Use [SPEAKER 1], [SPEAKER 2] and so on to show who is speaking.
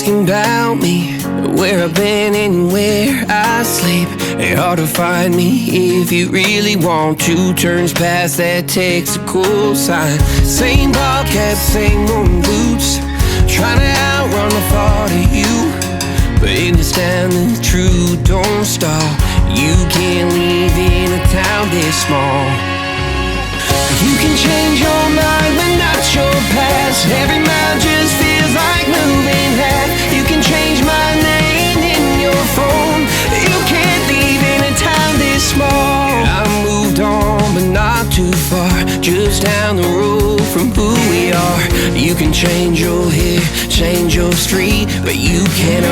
[SPEAKER 1] asking about me, where I've been and where I sleep. It's hard to find me if you really want to. Turns past that takes a cool sign. Same bobcat, same moon boots, trying to outrun the thought of you. But in this town the truth don't stop. You can't live in a town this small. You can change your mind but not your past. Every mile just feels like moving half. You can change my name in your phone. You can't live in a town this small. I moved on but not too far, just down the road from who we are. You can change your hair, change your street, but you can't